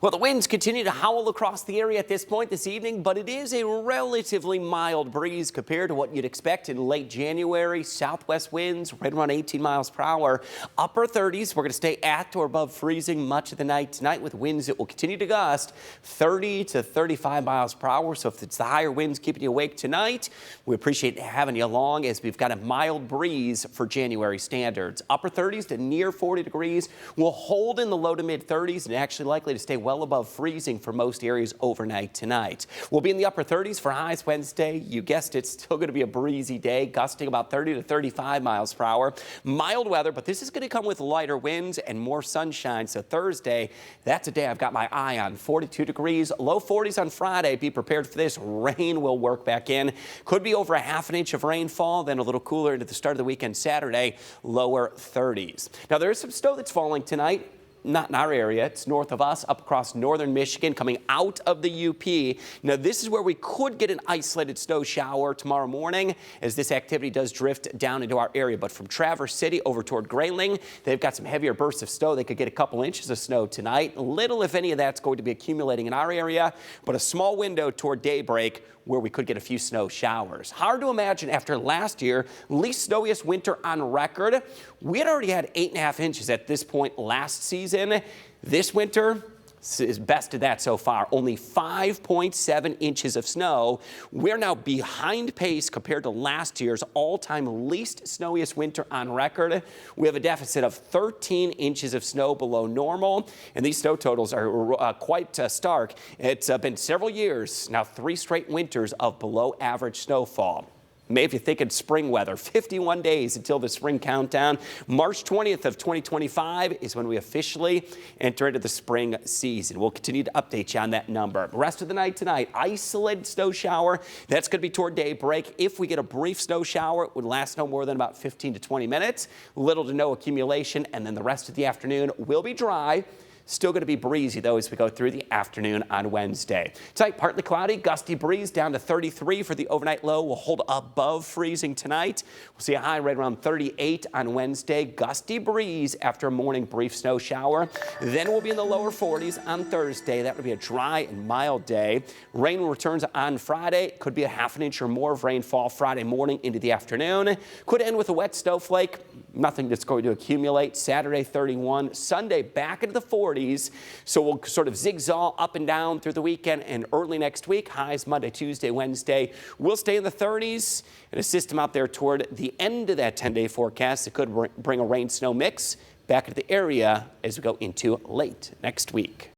Well, the winds continue to howl across the area at this point this evening, but it is a relatively mild breeze compared to what you'd expect in late January. Southwest winds right around 18 miles per hour. Upper 30s. We're going to stay at or above freezing much of the night tonight with winds that will continue to gust 30 to 35 miles per hour. So if it's the higher winds keeping you awake tonight, we appreciate having you along as we've got a mild breeze for January standards. Upper 30s to near 40 degrees. We'll hold in the low to mid 30s and actually likely to stay well above freezing for most areas overnight tonight. We'll be in the upper 30s for highs Wednesday. You guessed it, still going to be a breezy day, gusting about 30 to 35 miles per hour. Mild weather, but this is going to come with lighter winds and more sunshine. So Thursday, that's a day I've got my eye on. 42 degrees, low 40s on Friday. Be prepared for this. Rain will work back in. Could be over a half an inch of rainfall, then a little cooler into the start of the weekend Saturday, lower 30s. Now there is some snow that's falling tonight. Not in our area. It's north of us, up across northern Michigan, coming out of the UP. Now, this is where we could get an isolated snow shower tomorrow morning as this activity does drift down into our area. But from Traverse City over toward Grayling, they've got some heavier bursts of snow. They could get a couple inches of snow tonight. Little, if any, of that's going to be accumulating in our area, but a small window toward daybreak where we could get a few snow showers. Hard to imagine after last year, least snowiest winter on record. We had already had 8.5 inches at this point last season. This winter is best of that so far. Only 5.7 inches of snow. We're now behind pace compared to last year's all-time least snowiest winter on record. We have a deficit of 13 inches of snow below normal, and these snow totals are quite stark. It's been several years, now 3 straight winters of below average snowfall. Maybe if you're thinking spring weather, 51 days until the spring countdown. March 20th of 2025 is when we officially enter into the spring season. We'll continue to update you on that number. Rest of the night tonight, isolated snow shower. That's going to be toward daybreak. If we get a brief snow shower, it would last no more than about 15 to 20 minutes. Little to no accumulation, and then the rest of the afternoon will be dry. Still going to be breezy, though, as we go through the afternoon on Wednesday. Tonight, partly cloudy, gusty breeze down to 33 for the overnight low. We'll hold above freezing tonight. We'll see a high right around 38 on Wednesday. Gusty breeze after a morning brief snow shower. Then we'll be in the lower 40s on Thursday. That would be a dry and mild day. Rain returns on Friday. Could be a half an inch or more of rainfall Friday morning into the afternoon. Could end with a wet snowflake. Nothing that's going to accumulate. Saturday, 31. Sunday, back into the 40s. So we'll sort of zigzag up and down through the weekend and early next week. Highs Monday, Tuesday, Wednesday. We'll stay in the 30s and a system out there toward the end of that 10-day forecast that could bring a rain-snow mix back into the area as we go into late next week.